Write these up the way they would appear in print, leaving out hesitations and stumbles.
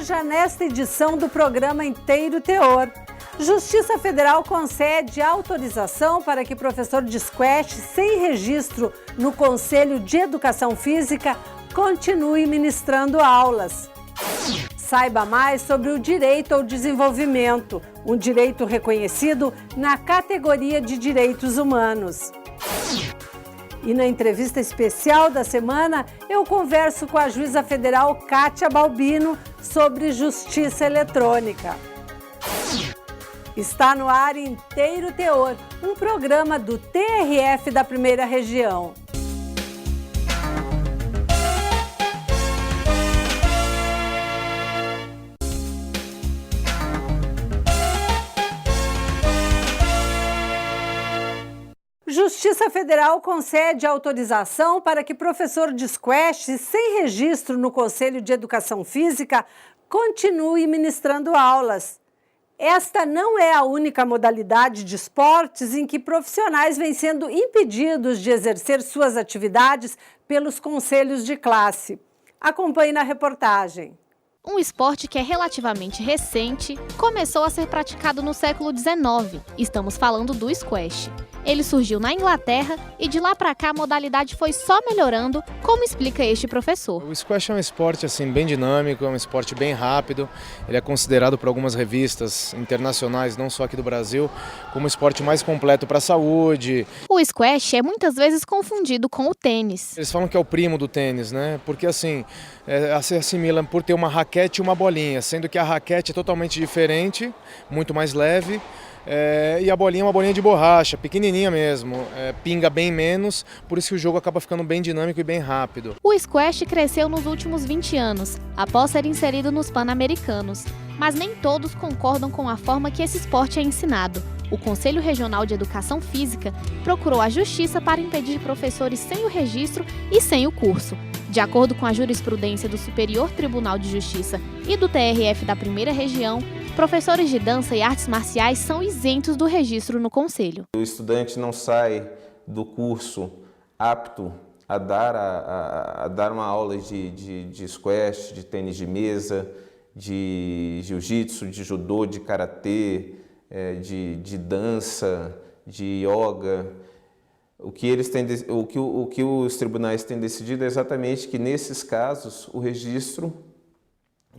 Veja nesta edição do programa Inteiro Teor. Justiça Federal concede autorização para que professor de squash sem registro no Conselho de Educação Física continue ministrando aulas. Saiba mais sobre o direito ao desenvolvimento, um direito reconhecido na categoria de direitos humanos. E na entrevista especial da semana, eu converso com a juíza federal Kátia Balbino sobre justiça eletrônica. Está no ar Inteiro Teor, um programa do TRF da Primeira Região. Justiça Federal concede autorização para que professor de squash sem registro no Conselho de Educação Física continue ministrando aulas. Esta não é a única modalidade de esportes em que profissionais vêm sendo impedidos de exercer suas atividades pelos conselhos de classe. Acompanhe na reportagem. Um esporte que é relativamente recente, começou a ser praticado no século XIX. Estamos falando do squash. Ele surgiu na Inglaterra e de lá para cá a modalidade foi só melhorando, como explica este professor. O squash é um esporte bem dinâmico, é um esporte bem rápido. Ele é considerado por algumas revistas internacionais, não só aqui do Brasil, como o esporte mais completo para a saúde. O squash é muitas vezes confundido com o tênis. Eles falam que é o primo do tênis, né? Porque se assimila por ter uma raquete e uma bolinha, sendo que a raquete é totalmente diferente, muito mais leve. E a bolinha é uma bolinha de borracha, pequenininha mesmo, pinga bem menos, por isso que o jogo acaba ficando bem dinâmico e bem rápido. O squash cresceu nos últimos 20 anos, após ser inserido nos Pan-Americanos, mas nem todos concordam com a forma que esse esporte é ensinado. O Conselho Regional de Educação Física procurou a Justiça para impedir professores sem o registro e sem o curso. De acordo com a jurisprudência do Superior Tribunal de Justiça e do TRF da Primeira Região, professores de dança e artes marciais são isentos do registro no Conselho. O estudante não sai do curso apto a dar uma aula de squash, de tênis de mesa, de jiu-jitsu, de judô, de karatê, de dança, de yoga. O que os tribunais têm decidido é exatamente que, nesses casos, o registro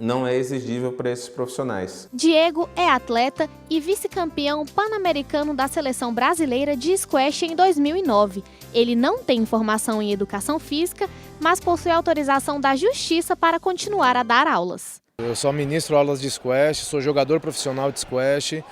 não é exigível para esses profissionais. Diego é atleta e vice-campeão pan-americano da seleção brasileira de squash em 2009. Ele não tem formação em educação física, mas possui autorização da Justiça para continuar a dar aulas. Eu só ministro aulas de squash, sou jogador profissional de squash,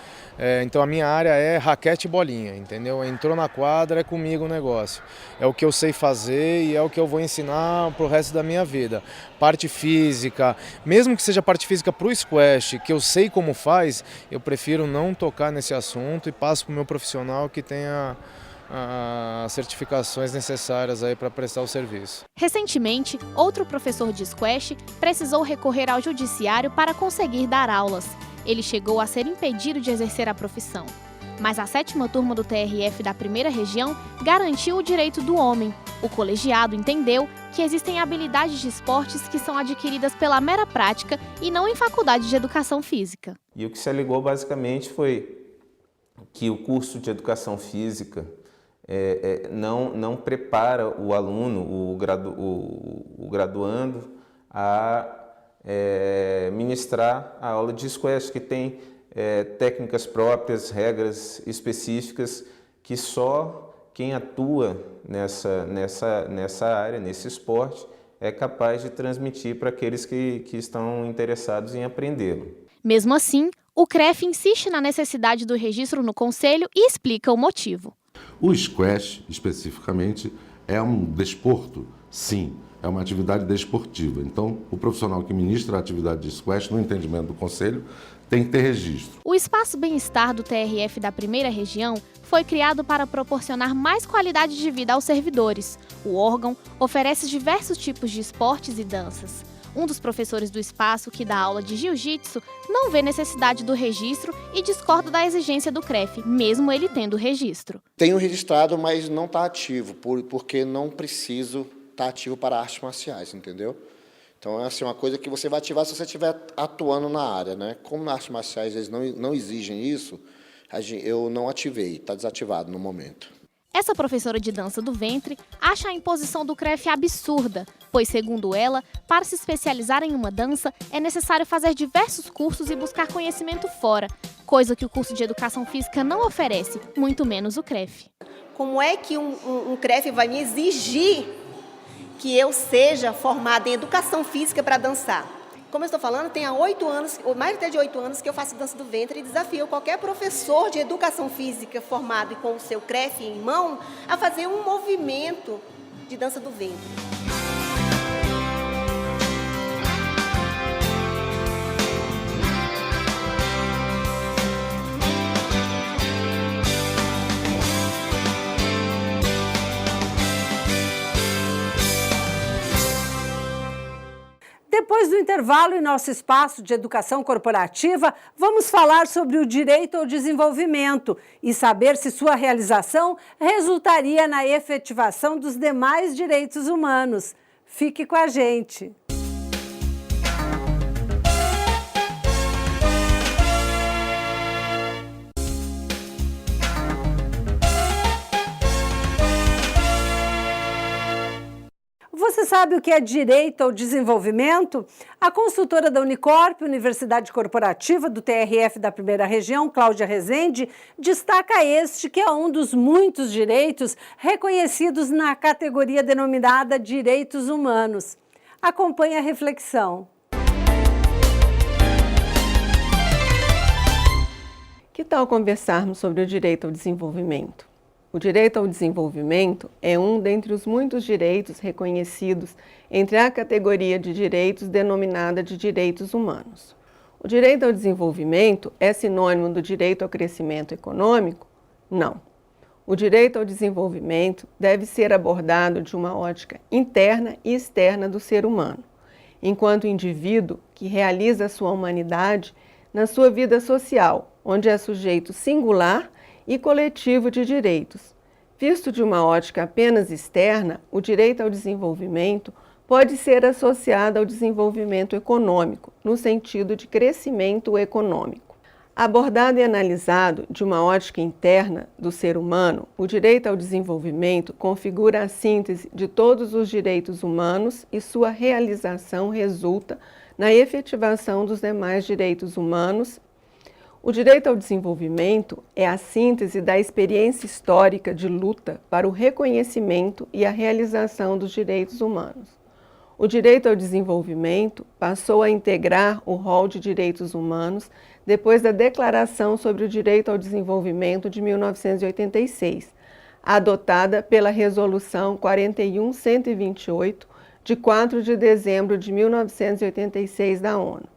então a minha área é raquete e bolinha, entendeu? Entrou na quadra, é comigo o negócio. É o que eu sei fazer e é o que eu vou ensinar para o resto da minha vida. Parte física, mesmo que seja parte física para o squash, que eu sei como faz, eu prefiro não tocar nesse assunto e passo para o meu profissional que tenha as certificações necessárias aí para prestar o serviço. Recentemente, outro professor de squash precisou recorrer ao judiciário para conseguir dar aulas. Ele chegou a ser impedido de exercer a profissão. Mas a 7ª turma do TRF da Primeira Região garantiu o direito do homem. O colegiado entendeu que existem habilidades de esportes que são adquiridas pela mera prática e não em faculdade de educação física. E o que se alegou basicamente foi que o curso de educação física não prepara o aluno, o graduando, a ministrar a aula de squash, que tem técnicas próprias, regras específicas, que só quem atua nessa área, nesse esporte, é capaz de transmitir para aqueles que estão interessados em aprendê-lo. Mesmo assim, o CREF insiste na necessidade do registro no Conselho e explica o motivo. O squash, especificamente, é um desporto? Sim, é uma atividade desportiva. Então, o profissional que ministra a atividade de squash, no entendimento do Conselho, tem que ter registro. O Espaço Bem-Estar do TRF da Primeira Região foi criado para proporcionar mais qualidade de vida aos servidores. O órgão oferece diversos tipos de esportes e danças. Um dos professores do espaço, que dá aula de jiu-jitsu, não vê necessidade do registro e discorda da exigência do CREF, mesmo ele tendo registro. Tenho registrado, mas não está ativo, porque não preciso estar ativo para artes marciais, entendeu? Então, é assim, uma coisa que você vai ativar se você estiver atuando na área, né? Como nas artes marciais eles não exigem isso, eu não ativei, está desativado no momento. Essa professora de dança do ventre acha a imposição do CREF absurda, pois, segundo ela, para se especializar em uma dança, é necessário fazer diversos cursos e buscar conhecimento fora, coisa que o curso de Educação Física não oferece, muito menos o CREF. Como é que um CREF vai me exigir que eu seja formada em Educação Física para dançar? Como eu estou falando, tem há 8 anos, ou mais até de 8 anos, que eu faço dança do ventre e desafio qualquer professor de Educação Física formado e com o seu CREF em mão a fazer um movimento de dança do ventre. Depois do intervalo, em nosso espaço de educação corporativa, vamos falar sobre o direito ao desenvolvimento e saber se sua realização resultaria na efetivação dos demais direitos humanos. Fique com a gente! Você sabe o que é direito ao desenvolvimento? A consultora da Unicorp, Universidade Corporativa do TRF da Primeira Região, Cláudia Rezende, destaca este que é um dos muitos direitos reconhecidos na categoria denominada Direitos Humanos. Acompanhe a reflexão. Que tal conversarmos sobre o direito ao desenvolvimento? O direito ao desenvolvimento é um dentre os muitos direitos reconhecidos entre a categoria de direitos denominada de direitos humanos. O direito ao desenvolvimento é sinônimo do direito ao crescimento econômico? Não. O direito ao desenvolvimento deve ser abordado de uma ótica interna e externa do ser humano, enquanto indivíduo que realiza a sua humanidade na sua vida social, onde é sujeito singular e coletivo de direitos. Visto de uma ótica apenas externa, o direito ao desenvolvimento pode ser associado ao desenvolvimento econômico, no sentido de crescimento econômico. Abordado e analisado de uma ótica interna do ser humano, o direito ao desenvolvimento configura a síntese de todos os direitos humanos e sua realização resulta na efetivação dos demais direitos humanos. O direito ao desenvolvimento é a síntese da experiência histórica de luta para o reconhecimento e a realização dos direitos humanos. O direito ao desenvolvimento passou a integrar o rol de direitos humanos depois da Declaração sobre o Direito ao Desenvolvimento de 1986, adotada pela Resolução 41.128, de 4 de dezembro de 1986 da ONU.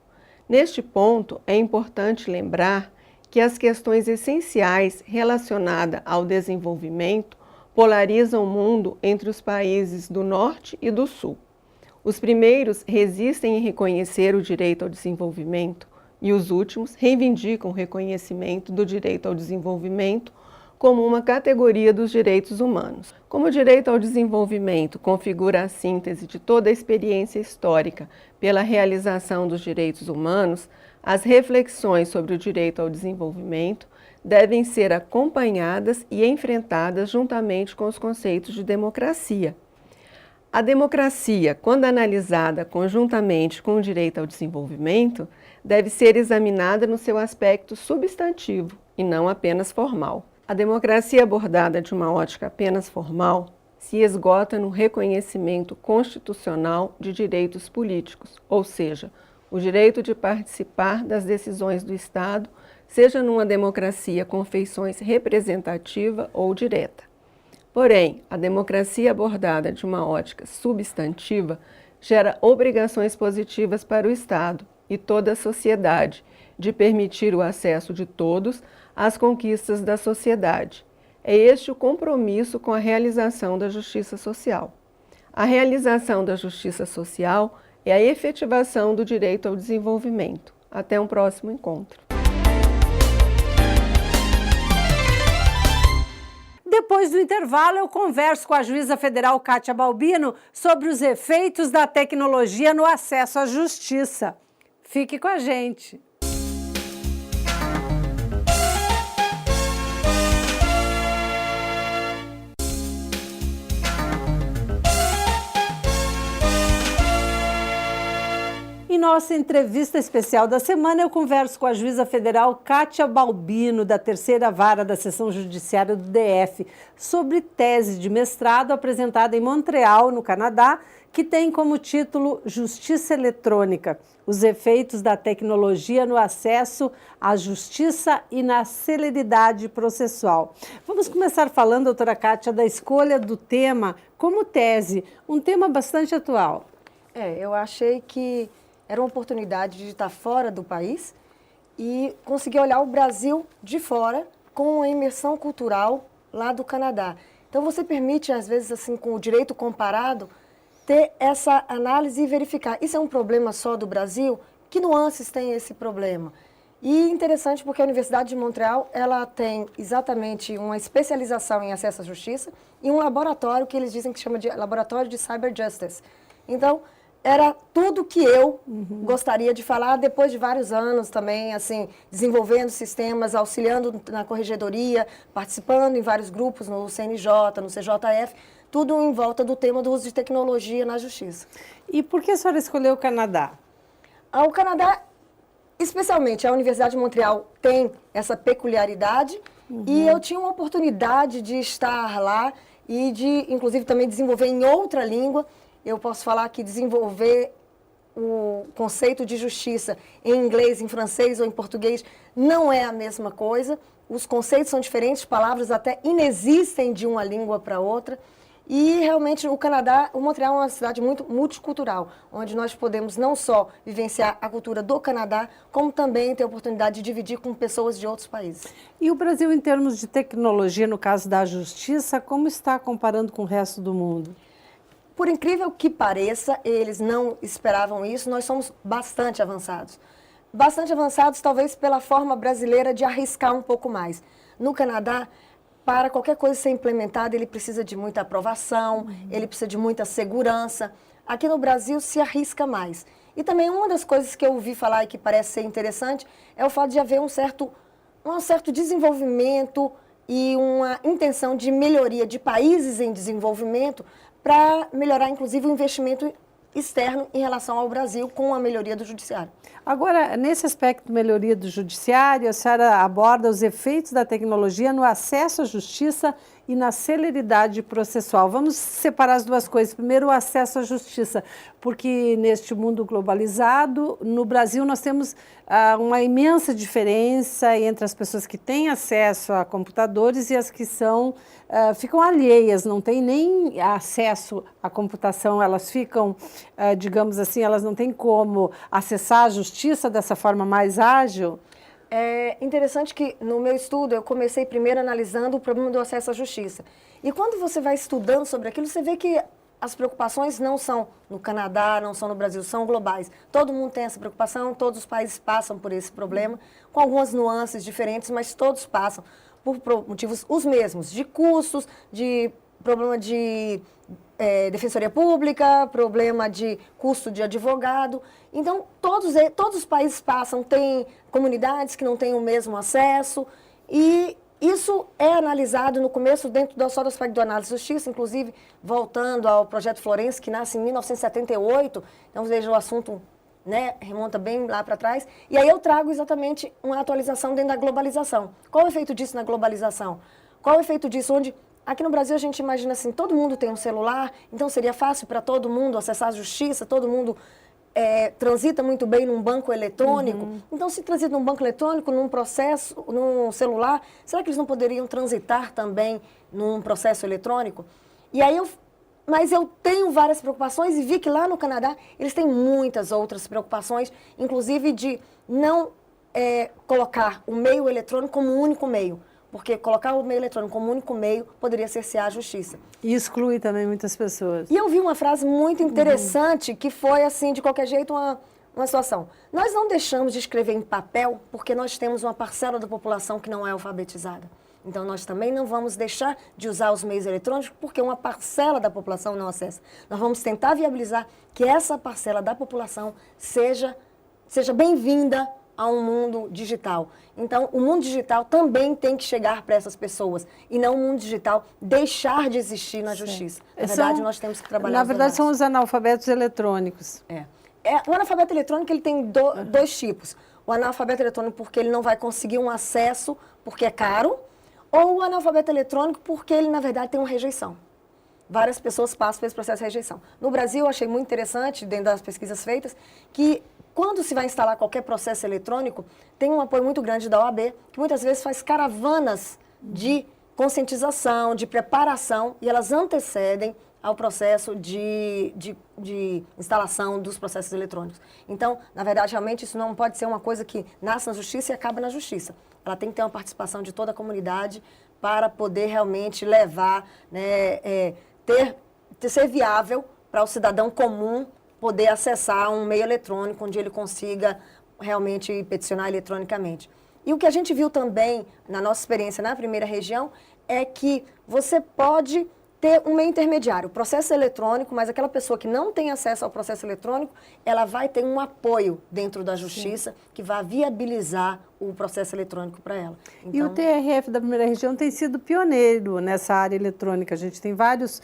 Neste ponto, é importante lembrar que as questões essenciais relacionadas ao desenvolvimento polarizam o mundo entre os países do Norte e do Sul. Os primeiros resistem em reconhecer o direito ao desenvolvimento e os últimos reivindicam o reconhecimento do direito ao desenvolvimento como uma categoria dos direitos humanos. Como o direito ao desenvolvimento configura a síntese de toda a experiência histórica pela realização dos direitos humanos, as reflexões sobre o direito ao desenvolvimento devem ser acompanhadas e enfrentadas juntamente com os conceitos de democracia. A democracia, quando analisada conjuntamente com o direito ao desenvolvimento, deve ser examinada no seu aspecto substantivo e não apenas formal. A democracia abordada de uma ótica apenas formal se esgota no reconhecimento constitucional de direitos políticos, ou seja, o direito de participar das decisões do Estado, seja numa democracia com feições representativa ou direta. Porém, a democracia abordada de uma ótica substantiva gera obrigações positivas para o Estado e toda a sociedade de permitir o acesso de todos às conquistas da sociedade. É este o compromisso com a realização da justiça social. A realização da justiça social é a efetivação do direito ao desenvolvimento. Até um próximo encontro. depois do intervalo, eu converso com a juíza federal Kátia Balbino sobre os efeitos da tecnologia no acesso à justiça. Fique com a gente. Em nossa entrevista especial da semana, eu converso com a juíza federal Kátia Balbino, da terceira vara da Seção Judiciária do DF, sobre tese de mestrado apresentada em Montreal, no Canadá, que tem como título Justiça Eletrônica, os efeitos da tecnologia no acesso à justiça e na celeridade processual. Vamos começar falando, doutora Kátia, da escolha do tema como tese, um tema bastante atual. Eu achei que era uma oportunidade de estar fora do país e conseguir olhar o Brasil de fora com a imersão cultural lá do Canadá. Então, você permite, às vezes, assim, com o direito comparado, ter essa análise e verificar. Isso é um problema só do Brasil? Que nuances tem esse problema? E interessante porque a Universidade de Montreal, ela tem exatamente uma especialização em acesso à justiça e um laboratório que eles dizem que chama de Laboratório de Cyber Justice. Então, era tudo que eu gostaria de falar depois de vários anos também, assim, desenvolvendo sistemas, auxiliando na corregedoria, participando em vários grupos no CNJ, no CJF, tudo em volta do tema do uso de tecnologia na justiça. E por que a senhora escolheu o Canadá? O Canadá, especialmente a Universidade de Montreal, tem essa peculiaridade e eu tinha uma oportunidade de estar lá e de, inclusive, também desenvolver em outra língua. Eu posso falar que desenvolver o conceito de justiça em inglês, em francês ou em português não é a mesma coisa. Os conceitos são diferentes, palavras até inexistem de uma língua para outra. E realmente o Canadá, o Montreal é uma cidade muito multicultural, onde nós podemos não só vivenciar a cultura do Canadá, como também ter a oportunidade de dividir com pessoas de outros países. E o Brasil, em termos de tecnologia, no caso da justiça, como está comparando com o resto do mundo? Por incrível que pareça, eles não esperavam isso, nós somos bastante avançados. Bastante avançados, talvez pela forma brasileira de arriscar um pouco mais. No Canadá, para qualquer coisa ser implementada, ele precisa de muita aprovação, ele precisa de muita segurança. Aqui no Brasil se arrisca mais. E também uma das coisas que eu ouvi falar e que parece ser interessante é o fato de haver um certo desenvolvimento e uma intenção de melhoria de países em desenvolvimento para melhorar, inclusive, o investimento externo em relação ao Brasil com a melhoria do judiciário. Agora, nesse aspecto de melhoria do judiciário, a senhora aborda os efeitos da tecnologia no acesso à justiça e na celeridade processual. Vamos separar as duas coisas. Primeiro, o acesso à justiça, porque neste mundo globalizado, no Brasil nós temos uma imensa diferença entre as pessoas que têm acesso a computadores e as que ficam alheias, não têm nem acesso à computação, elas ficam, digamos assim, elas não têm como acessar a justiça dessa forma mais ágil. É interessante que no meu estudo eu comecei primeiro analisando o problema do acesso à justiça. E quando você vai estudando sobre aquilo, você vê que as preocupações não são no Canadá, não são no Brasil, são globais. Todo mundo tem essa preocupação, todos os países passam por esse problema, com algumas nuances diferentes, mas todos passam por motivos os mesmos, de custos, de problema de defensoria pública, problema de custo de advogado. Então, todos os países passam, tem comunidades que não têm o mesmo acesso e isso é analisado no começo dentro só do aspecto do análise de justiça, inclusive voltando ao projeto Florence, que nasce em 1978, então veja o assunto, né, remonta bem lá para trás, e aí eu trago exatamente uma atualização dentro da globalização. Qual é o efeito disso na globalização? Qual é o efeito disso onde aqui no Brasil a gente imagina assim, todo mundo tem um celular, então seria fácil para todo mundo acessar a justiça, todo mundo transita muito bem num banco eletrônico. Então, se transita num banco eletrônico, num processo, num celular, será que eles não poderiam transitar também num processo eletrônico? E aí mas eu tenho várias preocupações e vi que lá no Canadá eles têm muitas outras preocupações, inclusive de não colocar o meio eletrônico como um único meio. Porque colocar o meio eletrônico como único meio poderia cercear a justiça. E exclui também muitas pessoas. E eu vi uma frase muito interessante que foi, assim, de qualquer jeito, uma situação. Nós não deixamos de escrever em papel porque nós temos uma parcela da população que não é alfabetizada. Então, nós também não vamos deixar de usar os meios eletrônicos porque uma parcela da população não acessa. Nós vamos tentar viabilizar que essa parcela da população seja bem-vinda a um mundo digital. Então, o mundo digital também tem que chegar para essas pessoas e não o mundo digital deixar de existir na justiça. Na verdade, nós temos que trabalhar. Na verdade, são os analfabetos eletrônicos. O analfabeto eletrônico ele tem dois tipos. O analfabeto eletrônico porque ele não vai conseguir um acesso porque é caro, ou o analfabeto eletrônico porque ele, na verdade, tem uma rejeição. Várias pessoas passam por esse processo de rejeição. No Brasil, eu achei muito interessante, dentro das pesquisas feitas, que quando se vai instalar qualquer processo eletrônico, tem um apoio muito grande da OAB, que muitas vezes faz caravanas de conscientização, de preparação, e elas antecedem ao processo de instalação dos processos eletrônicos. Então, na verdade, realmente, isso não pode ser uma coisa que nasce na justiça e acaba na justiça. Ela tem que ter uma participação de toda a comunidade para poder realmente levar, né, ser viável para o cidadão comum poder acessar um meio eletrônico onde ele consiga realmente peticionar eletronicamente. E o que a gente viu também na nossa experiência na primeira região é que você pode ter um meio intermediário, o processo eletrônico, mas aquela pessoa que não tem acesso ao processo eletrônico, ela vai ter um apoio dentro da justiça que vai viabilizar o processo eletrônico para ela. Então, e o TRF da primeira região tem sido pioneiro nessa área eletrônica. A gente tem vários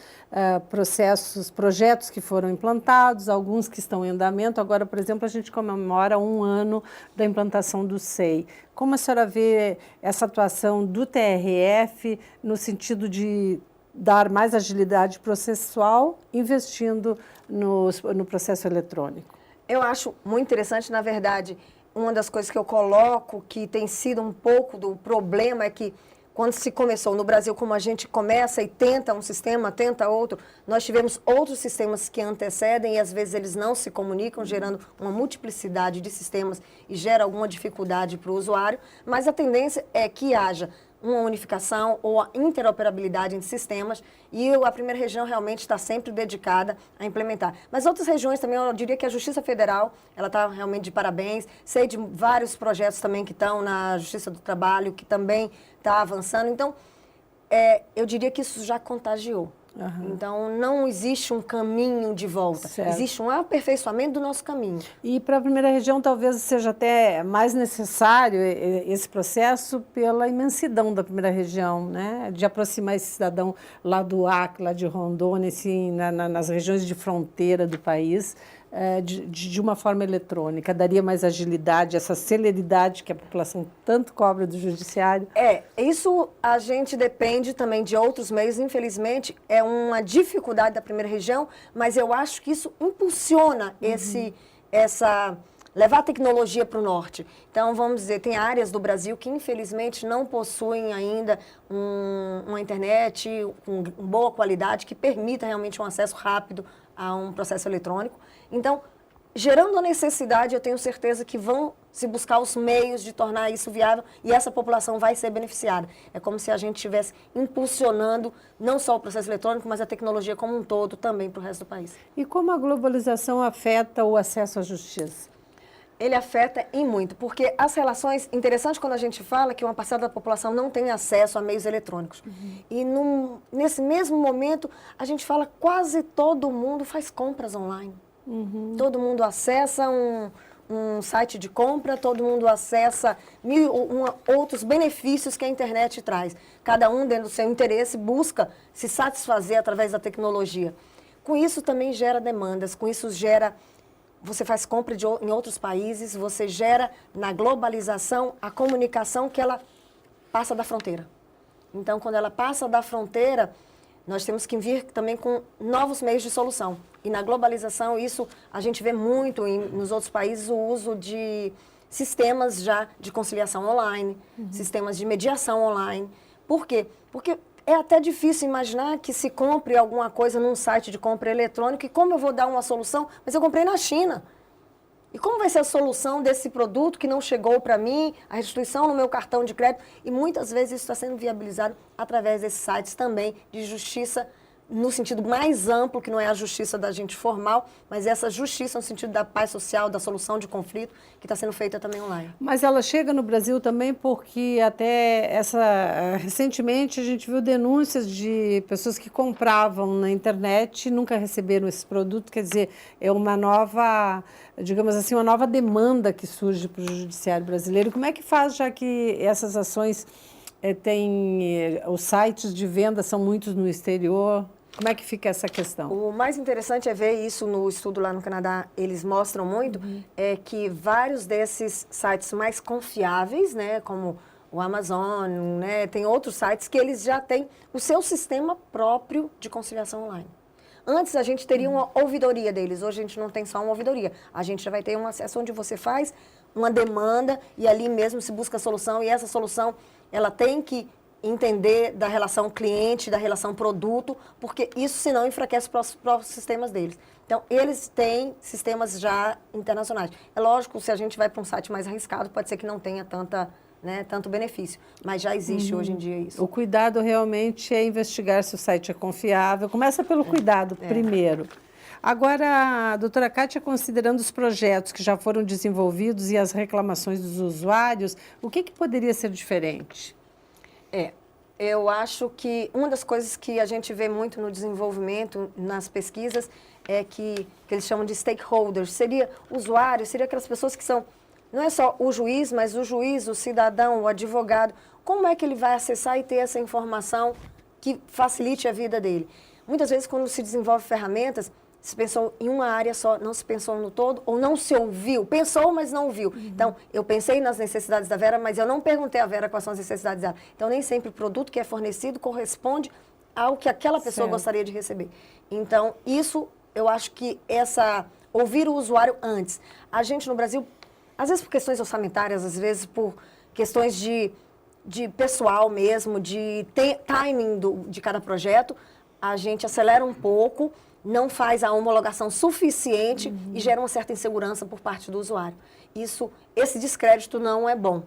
projetos que foram implantados, alguns que estão em andamento. Agora, por exemplo, a gente comemora 1 ano da implantação do SEI. Como a senhora vê essa atuação do TRF no sentido de dar mais agilidade processual, investindo no processo eletrônico? Eu acho muito interessante, na verdade, uma das coisas que eu coloco que tem sido um pouco do problema é que quando se começou no Brasil, como a gente começa e tenta um sistema, tenta outro, nós tivemos outros sistemas que antecedem e às vezes eles não se comunicam, gerando uma multiplicidade de sistemas e gera alguma dificuldade para o usuário, mas a tendência é que haja uma unificação ou a interoperabilidade entre sistemas e a primeira região realmente está sempre dedicada a implementar. Mas outras regiões também, eu diria que a Justiça Federal, ela está realmente de parabéns. Sei de vários projetos também que estão na Justiça do Trabalho, que também está avançando. Então, eu diria que isso já contagiou. Então, não existe um caminho de volta. Certo. Existe um aperfeiçoamento do nosso caminho. E para a primeira região talvez seja até mais necessário esse processo pela imensidão da primeira região, né? De aproximar esse cidadão lá do Acre, lá de Rondônia, assim, nas regiões de fronteira do país, de uma forma eletrônica. Daria mais agilidade, essa celeridade que a população tanto cobra do judiciário. Isso a gente depende também de outros meios. Infelizmente, é uma dificuldade da primeira região, mas eu acho que isso impulsiona levar a tecnologia para o norte. Então, vamos dizer, tem áreas do Brasil que, infelizmente, não possuem ainda uma internet com boa qualidade que permita realmente um acesso rápido a um processo eletrônico. Então, gerando a necessidade, eu tenho certeza que vão se buscar os meios de tornar isso viável e essa população vai ser beneficiada. É como se a gente estivesse impulsionando não só o processo eletrônico, mas a tecnologia como um todo também para o resto do país. E como a globalização afeta o acesso à justiça? Ele afeta em muito, porque as relações... Interessante quando a gente fala que uma parcela da população não tem acesso a meios eletrônicos. E nesse mesmo momento, a gente fala quase todo mundo faz compras online. Todo mundo acessa um site de compra, todo mundo acessa outros benefícios que a internet traz. Cada um, dentro do seu interesse, busca se satisfazer através da tecnologia. Com isso também gera demandas, com isso gera... Você faz compra em outros países, você gera na globalização a comunicação que ela passa da fronteira. Então, quando ela passa da fronteira, nós temos que vir também com novos meios de solução. E na globalização, isso a gente vê muito nos outros países, o uso de sistemas já de conciliação online, sistemas de mediação online. Por quê? Porque é até difícil imaginar que se compre alguma coisa num site de compra eletrônico e como eu vou dar uma solução, mas eu comprei na China. E como vai ser a solução desse produto que não chegou para mim, a restituição no meu cartão de crédito? E muitas vezes isso está sendo viabilizado através desses sites também de justiça no sentido mais amplo, que não é a justiça da gente formal, mas essa justiça no sentido da paz social, da solução de conflito, que está sendo feita também online. Mas ela chega no Brasil também porque recentemente a gente viu denúncias de pessoas que compravam na internet e nunca receberam esse produto, quer dizer, é uma nova, digamos assim, uma nova demanda que surge para o judiciário brasileiro. Como é que faz, já que essas ações os sites de venda são muitos no exterior? Como é que fica essa questão? O mais interessante é ver isso no estudo lá no Canadá, eles mostram muito, é que vários desses sites mais confiáveis, né, como o Amazon, né, tem outros sites que eles já têm o seu sistema próprio de conciliação online. Antes a gente teria uma ouvidoria deles, hoje a gente não tem só uma ouvidoria, a gente já vai ter um acesso onde você faz uma demanda e ali mesmo se busca a solução, e essa solução ela tem que entender da relação cliente, da relação produto, porque isso senão enfraquece os próprios sistemas deles. Então, eles têm sistemas já internacionais. É lógico, se a gente vai para um site mais arriscado, pode ser que não tenha tanto benefício, mas já existe hoje em dia isso. O cuidado realmente é investigar se o site é confiável. Começa pelo cuidado primeiro. Agora, doutora Kátia, considerando os projetos que já foram desenvolvidos e as reclamações dos usuários, o que poderia ser diferente? Eu acho que uma das coisas que a gente vê muito no desenvolvimento, nas pesquisas, é que eles chamam de stakeholders, seria usuários, seria aquelas pessoas que são, não é só o juiz, mas o juiz, o cidadão, o advogado, como é que ele vai acessar e ter essa informação que facilite a vida dele? Muitas vezes, quando se desenvolve ferramentas, se pensou em uma área só, não se pensou no todo, ou não se ouviu. Pensou, mas não ouviu. Então, eu pensei nas necessidades da Vera, mas eu não perguntei à Vera quais são as necessidades dela. Então, nem sempre o produto que é fornecido corresponde ao que aquela pessoa gostaria de receber. Então, isso, eu acho que ouvir o usuário antes. A gente no Brasil, às vezes por questões orçamentárias, às vezes por questões de pessoal mesmo, de timing de cada projeto, a gente acelera um pouco, não faz a homologação suficiente e gera uma certa insegurança por parte do usuário. Esse descrédito não é bom.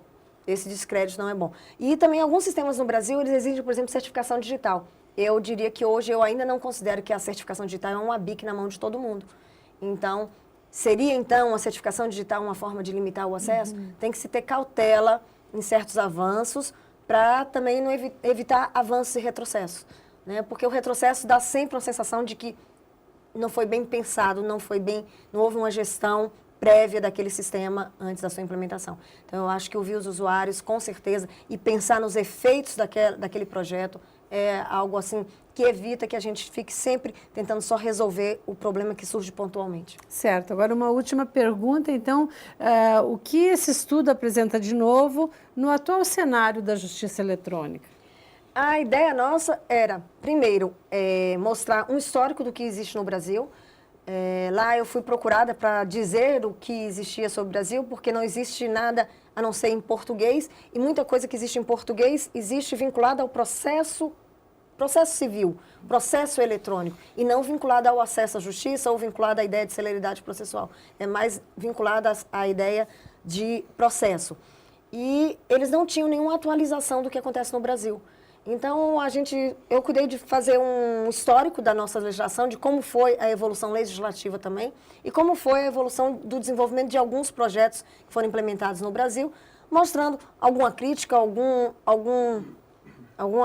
E também alguns sistemas no Brasil, eles exigem, por exemplo, certificação digital. Eu diria que hoje eu ainda não considero que a certificação digital é uma bique na mão de todo mundo. Então, seria então a certificação digital uma forma de limitar o acesso? Tem que se ter cautela em certos avanços para também não evitar avanços e retrocessos, né? Porque o retrocesso dá sempre uma sensação de que não foi bem pensado, não houve uma gestão prévia daquele sistema antes da sua implementação. Então, eu acho que ouvir os usuários, com certeza, e pensar nos efeitos daquele projeto é algo assim que evita que a gente fique sempre tentando só resolver o problema que surge pontualmente. Certo. Agora, uma última pergunta, então, o que esse estudo apresenta de novo no atual cenário da justiça eletrônica? A ideia nossa era, primeiro, mostrar um histórico do que existe no Brasil. Lá eu fui procurada para dizer o que existia sobre o Brasil, porque não existe nada a não ser em português, e muita coisa que existe em português existe vinculada ao processo civil, processo eletrônico, e não vinculada ao acesso à justiça ou vinculada à ideia de celeridade processual. É mais vinculada à ideia de processo. E eles não tinham nenhuma atualização do que acontece no Brasil. Então, eu cuidei de fazer um histórico da nossa legislação, de como foi a evolução legislativa também, e como foi a evolução do desenvolvimento de alguns projetos que foram implementados no Brasil, mostrando alguma crítica, alguma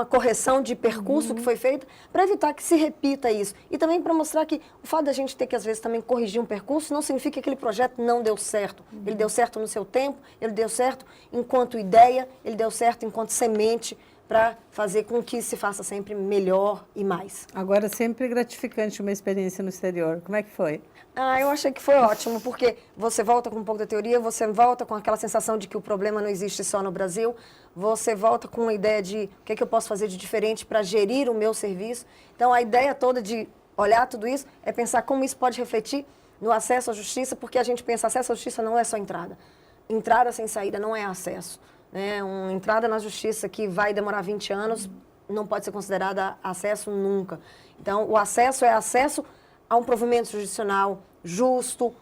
correção de percurso que foi feita, para evitar que se repita isso. E também para mostrar que o fato da gente ter que, às vezes, também corrigir um percurso, não significa que aquele projeto não deu certo. Ele deu certo no seu tempo, ele deu certo enquanto ideia, ele deu certo enquanto semente, para fazer com que se faça sempre melhor e mais. Agora, sempre gratificante uma experiência no exterior. Como é que foi? Eu achei que foi ótimo, porque você volta com um pouco da teoria, você volta com aquela sensação de que o problema não existe só no Brasil, você volta com uma ideia de o que é que eu posso fazer de diferente para gerir o meu serviço. Então, a ideia toda de olhar tudo isso é pensar como isso pode refletir no acesso à justiça, porque a gente pensa acesso à justiça não é só entrada. Entrada sem saída não é acesso. Uma entrada na justiça que vai demorar 20 anos não pode ser considerada acesso nunca. Então, o acesso é acesso a um provimento jurisdicional justo,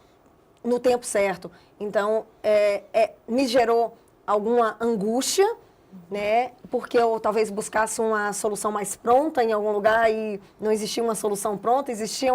no tempo certo. Então, me gerou alguma angústia, né? Porque eu talvez buscasse uma solução mais pronta em algum lugar e não existia uma solução pronta,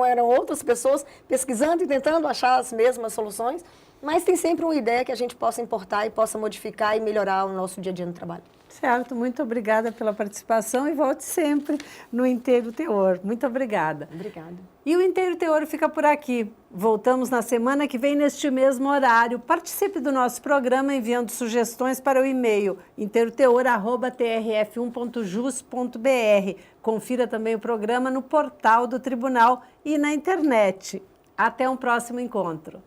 eram outras pessoas pesquisando e tentando achar as mesmas soluções, mas tem sempre uma ideia que a gente possa importar e possa modificar e melhorar o nosso dia a dia no trabalho. Certo, muito obrigada pela participação e volte sempre no Inteiro Teor. Muito obrigada. Obrigada. E o Inteiro Teor fica por aqui. Voltamos na semana que vem neste mesmo horário. Participe do nosso programa enviando sugestões para o e-mail inteiroteor@trf1.jus.br. Confira também o programa no portal do Tribunal e na internet. Até um próximo encontro.